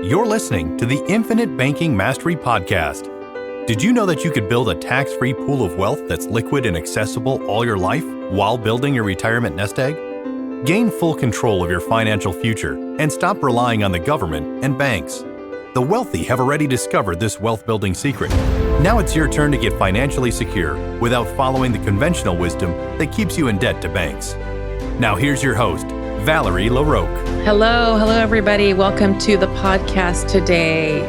You're listening to the Infinite Banking Mastery Podcast. Did you know that you could build a tax-free pool of wealth that's liquid and accessible all your life while building your retirement nest egg? Gain full control of your financial future and stop relying on the government and banks. The wealthy have already discovered this wealth-building secret. Now it's your turn to get financially secure without following the conventional wisdom that keeps you in debt to banks. Now here's your host, Valerie LaRocque. Hello everybody. Welcome to the podcast today.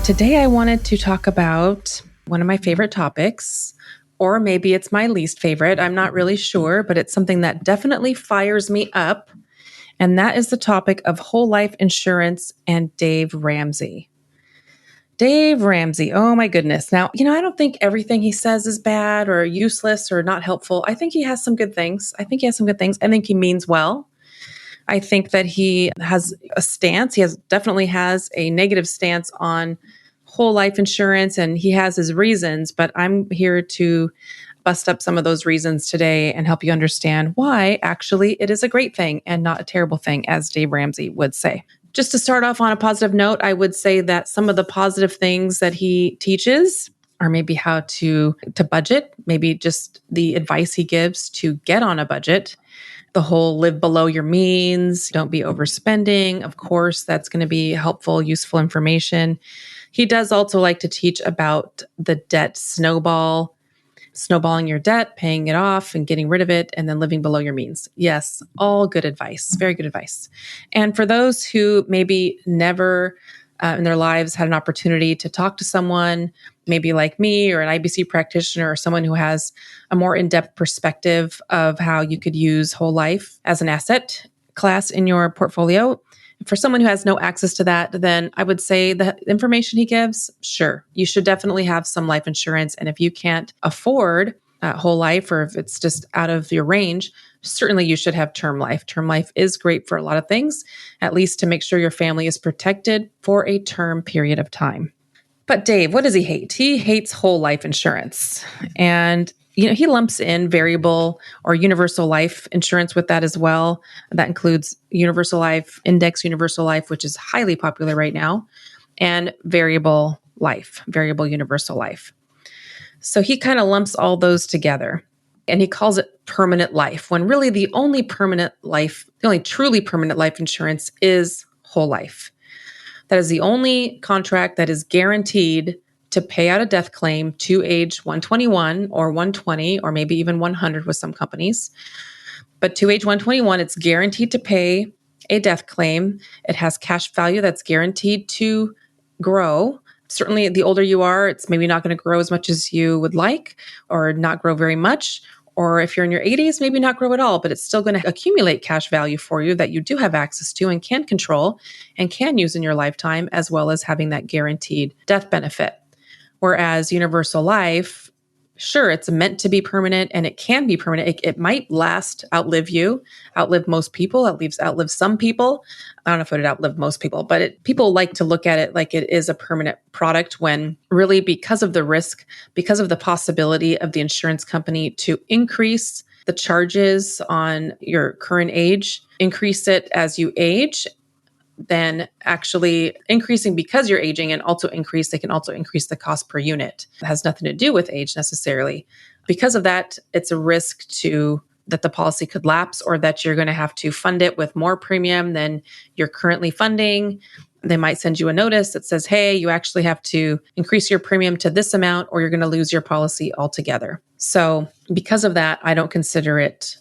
Today I wanted to talk about one of my favorite topics, or maybe it's my least favorite. I'm not really sure, but it's something that definitely fires me up. And that is the topic of whole life insurance and Dave Ramsey. Dave Ramsey, oh my goodness. Now, I don't think everything he says is bad or useless or not helpful. I think he has some good things. I think he means well. I think that he has a stance. He definitely has a negative stance on whole life insurance, and he has his reasons, but I'm here to bust up some of those reasons today and help you understand why actually it is a great thing and not a terrible thing, as Dave Ramsey would say. Just to start off on a positive note, I would say that some of the positive things that he teaches are maybe how to budget, maybe just the advice he gives to get on a budget, the whole live below your means, don't be overspending. Of course, that's going to be helpful, useful information. He does also like to teach about the debt snowballing your debt, paying it off and getting rid of it, and then living below your means. Yes, all good advice, very good advice. And for those who maybe never in their lives had an opportunity to talk to someone, maybe like me or an IBC practitioner or someone who has a more in-depth perspective of how you could use whole life as an asset class in your portfolio. For someone who has no access to that, then I would say the information he gives, sure, you should definitely have some life insurance. And if you can't afford whole life, or if it's just out of your range, certainly you should have term life. Term life is great for a lot of things, at least to make sure your family is protected for a term period of time. But Dave, what does he hate? He hates whole life insurance. And he lumps in variable or universal life insurance with that as well. That includes universal life, index universal life, which is highly popular right now, and variable universal life. So he kind of lumps all those together and he calls it permanent life, when really the only truly permanent life insurance is whole life. That is the only contract that is guaranteed to pay out a death claim to age 121 or 120, or maybe even 100 with some companies. But to age 121, it's guaranteed to pay a death claim. It has cash value that's guaranteed to grow. Certainly, the older you are, it's maybe not going to grow as much as you would like, or not grow very much. Or if you're in your 80s, maybe not grow at all, but it's still going to accumulate cash value for you that you do have access to and can control and can use in your lifetime, as well as having that guaranteed death benefit. Whereas universal life, sure, it's meant to be permanent and it can be permanent. It might outlive most people, outlive some people. I don't know if it would outlive most people, but people like to look at it like it is a permanent product, when really, because of the risk, because of the possibility of the insurance company to increase the charges on your current age, increase it as you age, then actually increasing because you're aging, and they can also increase the cost per unit. It has nothing to do with age necessarily. Because of that, it's a risk that the policy could lapse, or that you're going to have to fund it with more premium than you're currently funding. They might send you a notice that says, hey, you actually have to increase your premium to this amount, or you're going to lose your policy altogether. So because of that, I don't consider it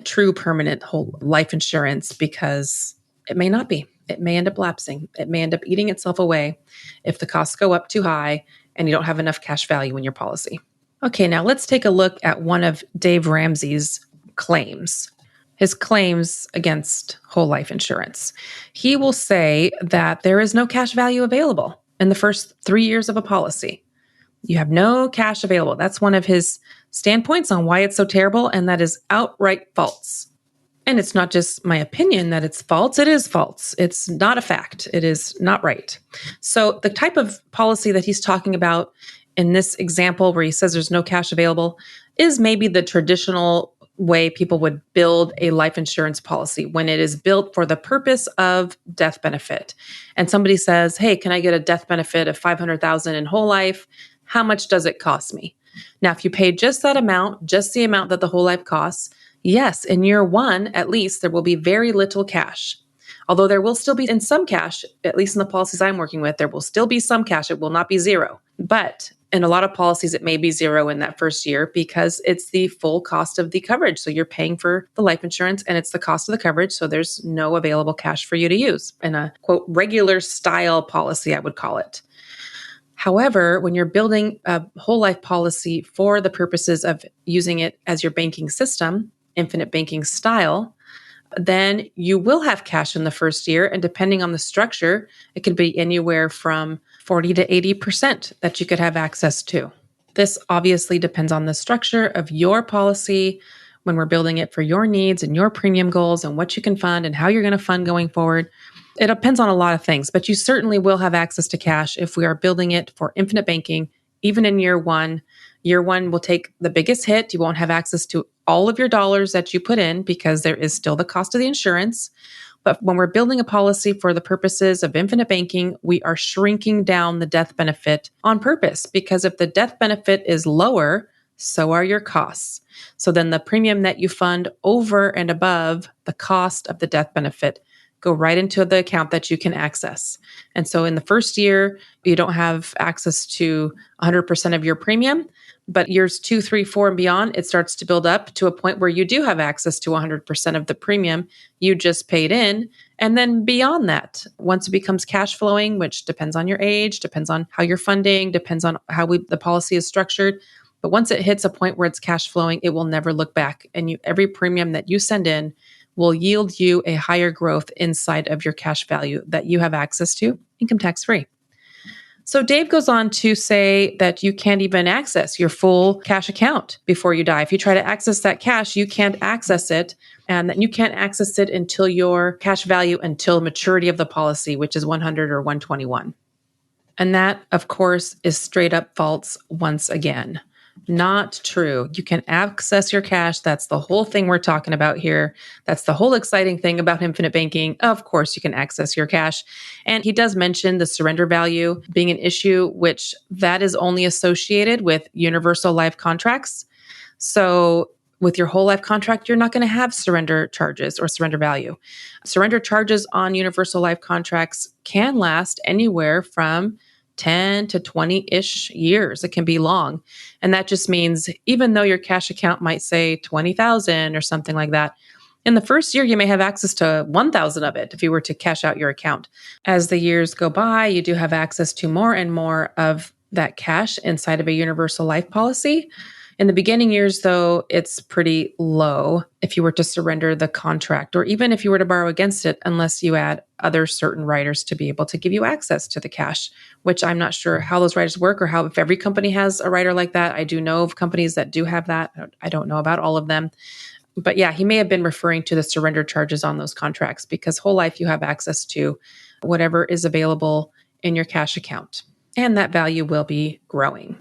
true permanent whole life insurance, because it may not be. It may end up lapsing. It may end up eating itself away if the costs go up too high and you don't have enough cash value in your policy. Okay, now let's take a look at one of Dave Ramsey's claims. His claims against whole life insurance. He will say that there is no cash value available in the first 3 years of a policy. You have no cash available. That's one of his standpoints on why it's so terrible, and that is outright false. And it's not just my opinion that it's false. It is false. It's not a fact. It is not right. So the type of policy that he's talking about in this example, where he says there's no cash available, is maybe the traditional way people would build a life insurance policy when it is built for the purpose of death benefit. And somebody says, "Hey, can I get a death benefit of 500,000 in whole life? How much does it cost me?" Now, if you pay just that amount, just the amount that the whole life costs, yes, in year one, at least, there will be very little cash. Although there will still be in some cash, at least in the policies I'm working with, there will still be some cash. It will not be zero. But in a lot of policies, it may be zero in that first year because it's the full cost of the coverage. So you're paying for the life insurance and it's the cost of the coverage. So there's no available cash for you to use in a quote regular style policy, I would call it. However, when you're building a whole life policy for the purposes of using it as your banking system, infinite banking style, then you will have cash in the first year. And depending on the structure, it could be anywhere from 40 to 80% that you could have access to. This obviously depends on the structure of your policy when we're building it for your needs and your premium goals and what you can fund and how you're going to fund going forward. It depends on a lot of things, but you certainly will have access to cash if we are building it for infinite banking, even in year one. Year one will take the biggest hit. You won't have access to all of your dollars that you put in because there is still the cost of the insurance. But when we're building a policy for the purposes of infinite banking, we are shrinking down the death benefit on purpose because if the death benefit is lower, so are your costs. So then the premium that you fund over and above the cost of the death benefit go right into the account that you can access. And so in the first year, you don't have access to 100% of your premium, but years 2, 3, 4, and beyond, it starts to build up to a point where you do have access to 100% of the premium you just paid in. And then beyond that, once it becomes cash flowing, which depends on your age, depends on how you're funding, depends on how the policy is structured. But once it hits a point where it's cash flowing, it will never look back. And every premium that you send in will yield you a higher growth inside of your cash value that you have access to, income tax free. So Dave goes on to say that you can't even access your full cash account before you die. If you try to access that cash, you can't access it, and that you can't access it until your cash value until maturity of the policy, which is 100 or 121. And that, of course, is straight up false once again. Not true. You can access your cash. That's the whole thing we're talking about here. That's the whole exciting thing about infinite banking. Of course, you can access your cash. And he does mention the surrender value being an issue, which that is only associated with universal life contracts. So with your whole life contract, you're not going to have surrender charges or surrender value. Surrender charges on universal life contracts can last anywhere from 10 to 20-ish years. It can be long. And that just means even though your cash account might say 20,000 or something like that, in the first year, you may have access to 1,000 of it if you were to cash out your account. As the years go by, you do have access to more and more of that cash inside of a universal life policy. In the beginning years, though, it's pretty low if you were to surrender the contract or even if you were to borrow against it, unless you add other certain riders to be able to give you access to the cash, which I'm not sure how those riders work or how if every company has a rider like that. I do know of companies that do have that. I don't know about all of them. But yeah, he may have been referring to the surrender charges on those contracts because whole life you have access to whatever is available in your cash account. And that value will be growing.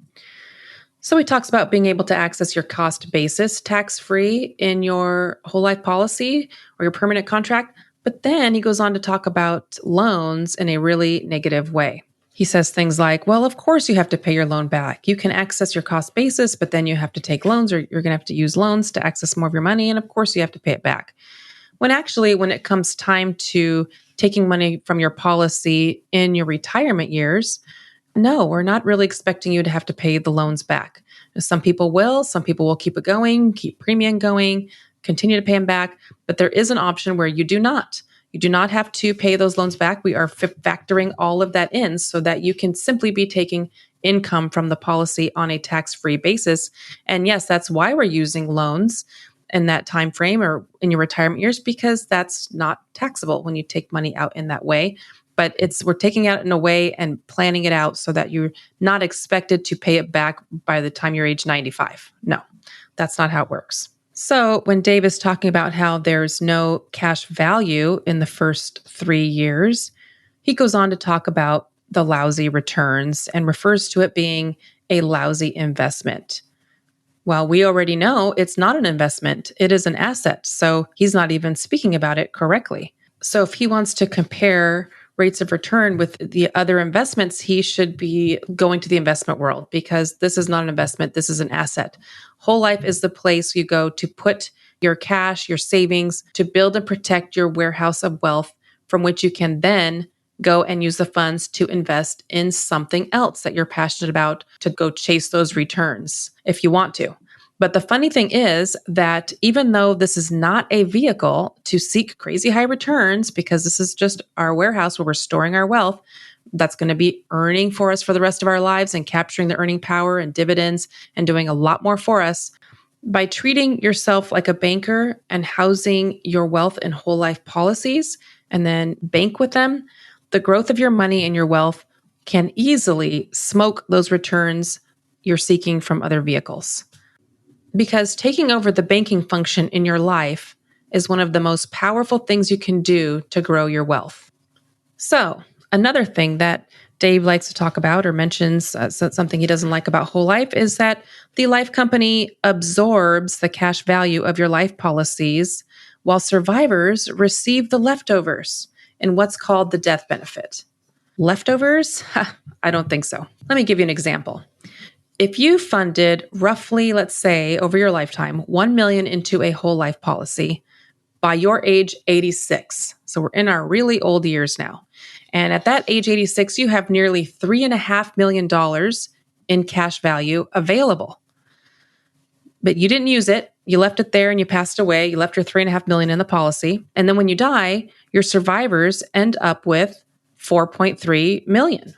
So he talks about being able to access your cost basis tax-free in your whole life policy or your permanent contract. But then he goes on to talk about loans in a really negative way. He says things like, well, of course you have to pay your loan back. You can access your cost basis, but then you have to take loans or you're going to have to use loans to access more of your money. And of course you have to pay it back. When actually, when it comes time to taking money from your policy in your retirement years, no, we're not really expecting you to have to pay the loans back. Some people will keep it going, keep premium going, continue to pay them back. But there is an option where you do not. You do not have to pay those loans back. We are factoring all of that in so that you can simply be taking income from the policy on a tax-free basis. And yes, that's why we're using loans in that time frame or in your retirement years, because that's not taxable when you take money out in that way. But we're taking it out in a way and planning it out so that you're not expected to pay it back by the time you're age 95. No, that's not how it works. So when Dave is talking about how there's no cash value in the first 3 years, he goes on to talk about the lousy returns and refers to it being a lousy investment. Well, we already know it's not an investment, it is an asset. So he's not even speaking about it correctly. So if he wants to compare rates of return with the other investments, he should be going to the investment world because this is not an investment, this is an asset. Whole life is the place you go to put your cash, your savings, to build and protect your warehouse of wealth from which you can then go and use the funds to invest in something else that you're passionate about to go chase those returns if you want to. But the funny thing is that even though this is not a vehicle to seek crazy high returns, because this is just our warehouse where we're storing our wealth, that's going to be earning for us for the rest of our lives and capturing the earning power and dividends and doing a lot more for us. By treating yourself like a banker and housing your wealth in whole life policies and then bank with them, the growth of your money and your wealth can easily smoke those returns you're seeking from other vehicles. Because taking over the banking function in your life is one of the most powerful things you can do to grow your wealth. So, another thing that Dave likes to talk about or mentions, something he doesn't like about whole life, is that the life company absorbs the cash value of your life policies while survivors receive the leftovers in what's called the death benefit. Leftovers? I don't think so. Let me give you an example. If you funded roughly, let's say, over your lifetime, $1 million into a whole life policy by your age 86, so we're in our really old years now, and at that age 86, you have nearly $3.5 million in cash value available. But you didn't use it. You left it there and you passed away. You left your $3.5 million in the policy. And then when you die, your survivors end up with $4.3 million.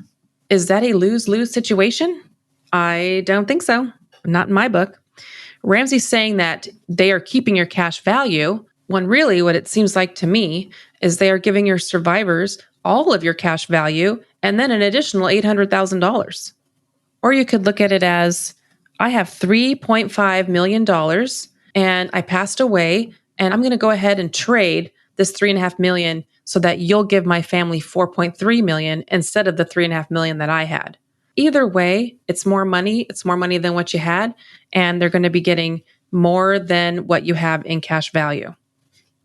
Is that a lose-lose situation? I don't think so. Not in my book. Ramsey's saying that they are keeping your cash value, when really what it seems like to me is they are giving your survivors all of your cash value and then an additional $800,000. Or you could look at it as, I have $3.5 million and I passed away and I'm going to go ahead and trade this $3.5 million so that you'll give my family $4.3 million instead of the $3.5 million that I had. Either way, it's more money. It's more money than what you had, and they're going to be getting more than what you have in cash value.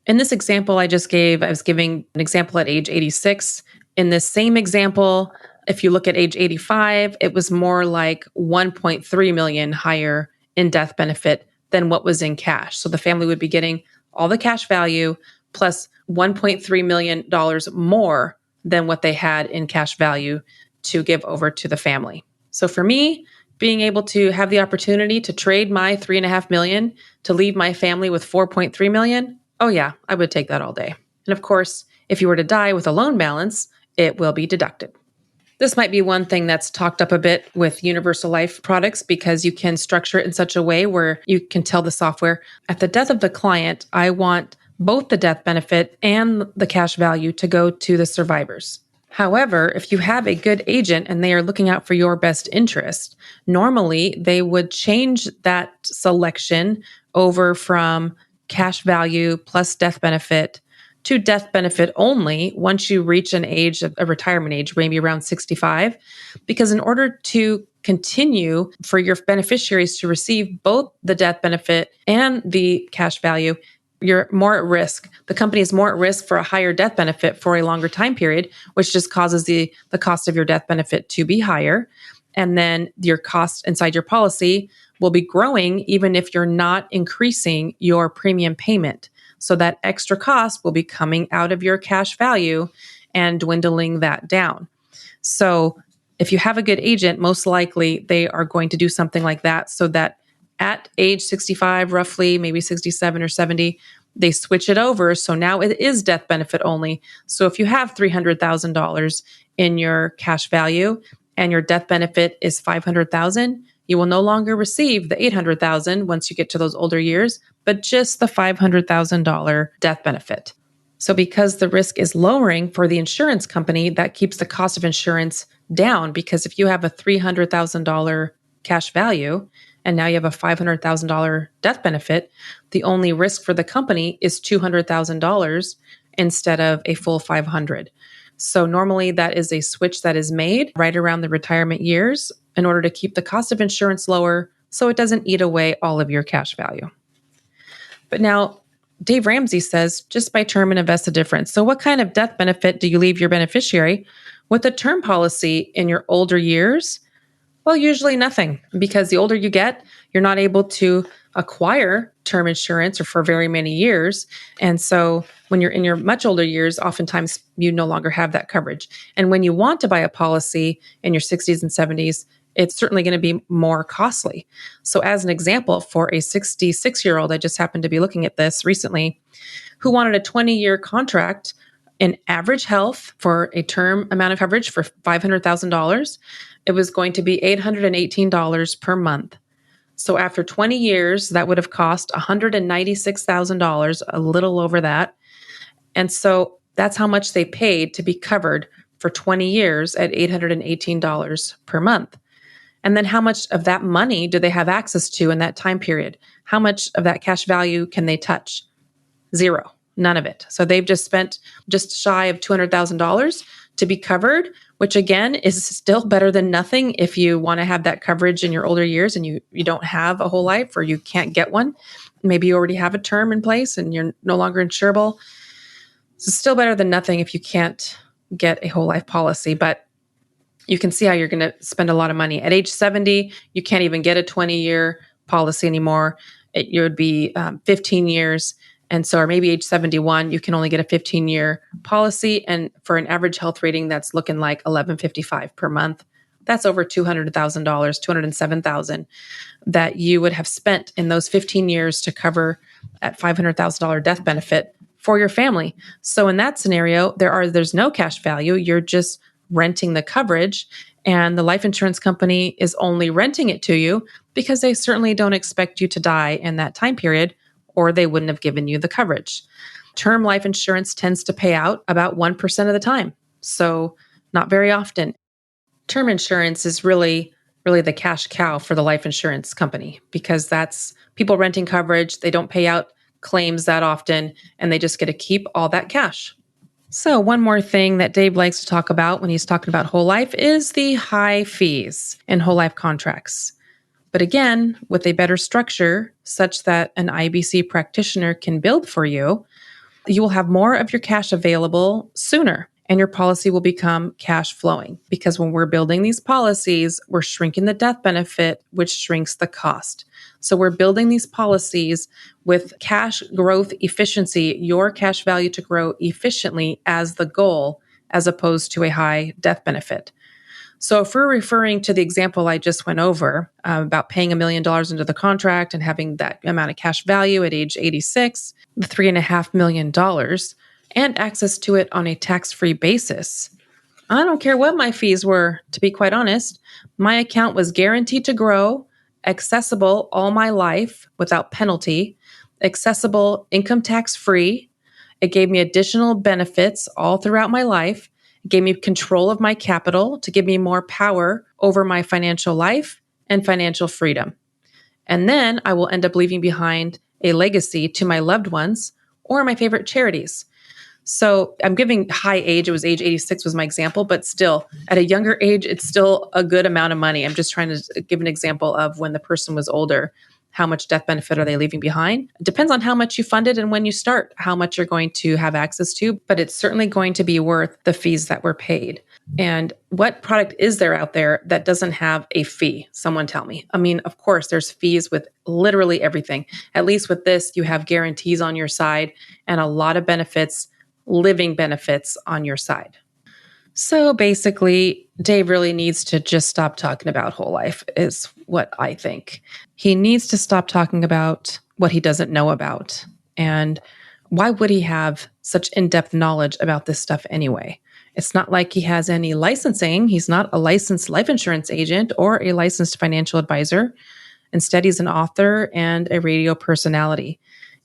In this example I just gave, I was giving an example at age 86. In this same example, if you look at age 85, it was more like 1.3 million higher in death benefit than what was in cash. So the family would be getting all the cash value plus $1.3 million more than what they had in cash value to give over to the family. So for me, being able to have the opportunity to trade my $3.5 million to leave my family with $4.3 million, oh yeah, I would take that all day. And of course, if you were to die with a loan balance, it will be deducted. This might be one thing that's talked up a bit with universal life products because you can structure it in such a way where you can tell the software, at the death of the client, I want both the death benefit and the cash value to go to the survivors. However, if you have a good agent and they are looking out for your best interest, normally they would change that selection over from cash value plus death benefit to death benefit only once you reach an age of a retirement age, maybe around 65, because in order to continue for your beneficiaries to receive both the death benefit and the cash value, you're more at risk. The company is more at risk for a higher death benefit for a longer time period, which just causes the cost of your death benefit to be higher. And then your cost inside your policy will be growing even if you're not increasing your premium payment. So that extra cost will be coming out of your cash value and dwindling that down. So if you have a good agent, most likely they are going to do something like that so that at age 65, roughly, maybe 67 or 70, they switch it over. So now it is death benefit only. So if you have $300,000 in your cash value and your death benefit is $500,000, you will no longer receive the $800,000 once you get to those older years, but just the $500,000 death benefit. So because the risk is lowering for the insurance company, that keeps the cost of insurance down, because if you have a $300,000 cash value and now you have a $500,000 death benefit, the only risk for the company is $200,000 instead of a full $500,000. So normally that is a switch that is made right around the retirement years in order to keep the cost of insurance lower so it doesn't eat away all of your cash value. But now, Dave Ramsey says just buy term and invest the difference. So what kind of death benefit do you leave your beneficiary with a term policy in your older years? Well, usually nothing, because the older you get, you're not able to acquire term insurance or for very many years. And so when you're in your much older years, oftentimes you no longer have that coverage. And when you want to buy a policy in your 60s and 70s, it's certainly going to be more costly. So as an example, for a 66-year-old, I just happened to be looking at this recently, who wanted a 20-year contract in average health for a term amount of coverage for $500,000, it was going to be $818 per month. So after 20 years, that would have cost $196,000, a little over that. And so that's how much they paid to be covered for 20 years at $818 per month. And then how much of that money do they have access to in that time period? How much of that cash value can they touch? Zero. None of it. So they've just spent just shy of $200,000 to be covered, which again is still better than nothing if you want to have that coverage in your older years and you don't have a whole life or you can't get one. Maybe you already have a term in place and you're no longer insurable. So it's still better than nothing if you can't get a whole life policy, but you can see how you're going to spend a lot of money. At age 70, you can't even get a 20-year policy anymore. It would be 15 years. And so, or maybe age 71, you can only get a 15-year policy. And for an average health rating, that's looking like $1,155 per month. That's over $200,000, $207,000 that you would have spent in those 15 years to cover at $500,000 death benefit for your family. So in that scenario, there's no cash value. You're just renting the coverage, and the life insurance company is only renting it to you because they certainly don't expect you to die in that time period, or they wouldn't have given you the coverage. Term life insurance tends to pay out about 1% of the time, so not very often. Term insurance is really the cash cow for the life insurance company because that's people renting coverage. They don't pay out claims that often, and they just get to keep all that cash. So one more thing that Dave likes to talk about when he's talking about whole life is the high fees in whole life contracts. But again, with a better structure such that an IBC practitioner can build for you, you will have more of your cash available sooner and your policy will become cash flowing. Because when we're building these policies, we're shrinking the death benefit, which shrinks the cost. So we're building these policies with cash growth efficiency, your cash value to grow efficiently as the goal, as opposed to a high death benefit. So if we're referring to the example I just went over about paying $1 million into the contract and having that amount of cash value at age 86, the $3.5 million, and access to it on a tax-free basis, I don't care what my fees were, to be quite honest. My account was guaranteed to grow, accessible all my life without penalty, accessible income tax-free. It gave me additional benefits all throughout my life. It gave me control of my capital to give me more power over my financial life and financial freedom. And then I will end up leaving behind a legacy to my loved ones or my favorite charities. So I'm giving high age. It was age 86 was my example, but still at a younger age, it's still a good amount of money. I'm just trying to give an example of when the person was older, how much death benefit are they leaving behind? It depends on how much you funded and when you start, how much you're going to have access to, but it's certainly going to be worth the fees that were paid. And what product is there out there that doesn't have a fee? Someone tell me. I mean, of course, there's fees with literally everything. At least with this, you have guarantees on your side and a lot of benefits, living benefits on your side. So basically, Dave really needs to just stop talking about whole life is what I think. He needs to stop talking about what he doesn't know about. And why would he have such in-depth knowledge about this stuff anyway? It's not like he has any licensing. He's not a licensed life insurance agent or a licensed financial advisor. Instead, he's an author and a radio personality.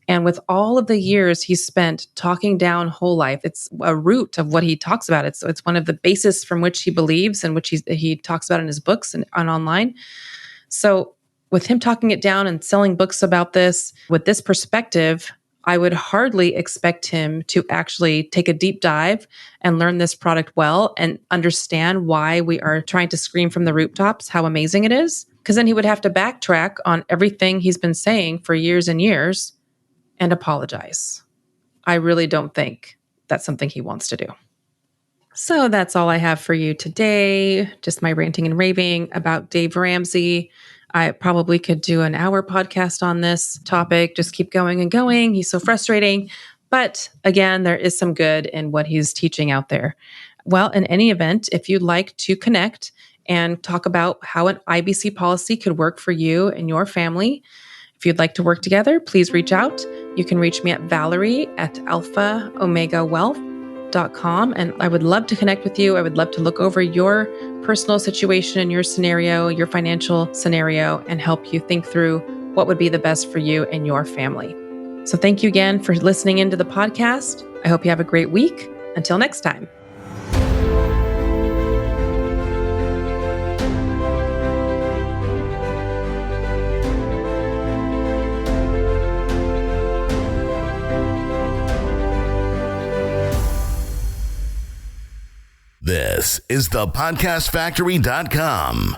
And with all of the years he's spent talking down whole life, it's a root of what he talks about. It's one of the bases from which he believes and which he talks about in his books and online. So with him talking it down and selling books about this, with this perspective, I would hardly expect him to actually take a deep dive and learn this product well and understand why we are trying to scream from the rooftops how amazing it is. because then he would have to backtrack on everything he's been saying for years and years and apologize. I really don't think that's something he wants to do. So that's all I have for you today. Just my ranting and raving about Dave Ramsey. I probably could do an hour podcast on this topic. Just keep going and going. He's so frustrating. But again, there is some good in what he's teaching out there. Well, in any event, if you'd like to connect and talk about how an IBC policy could work for you and your family, if you'd like to work together, please reach out. You can reach me at Valerie@alphaomegawealth.com. And I would love to connect with you. I would love to look over your personal situation and your scenario, your financial scenario, and help you think through what would be the best for you and your family. So thank you again for listening into the podcast. I hope you have a great week. Until next time. This is the podcastfactory.com.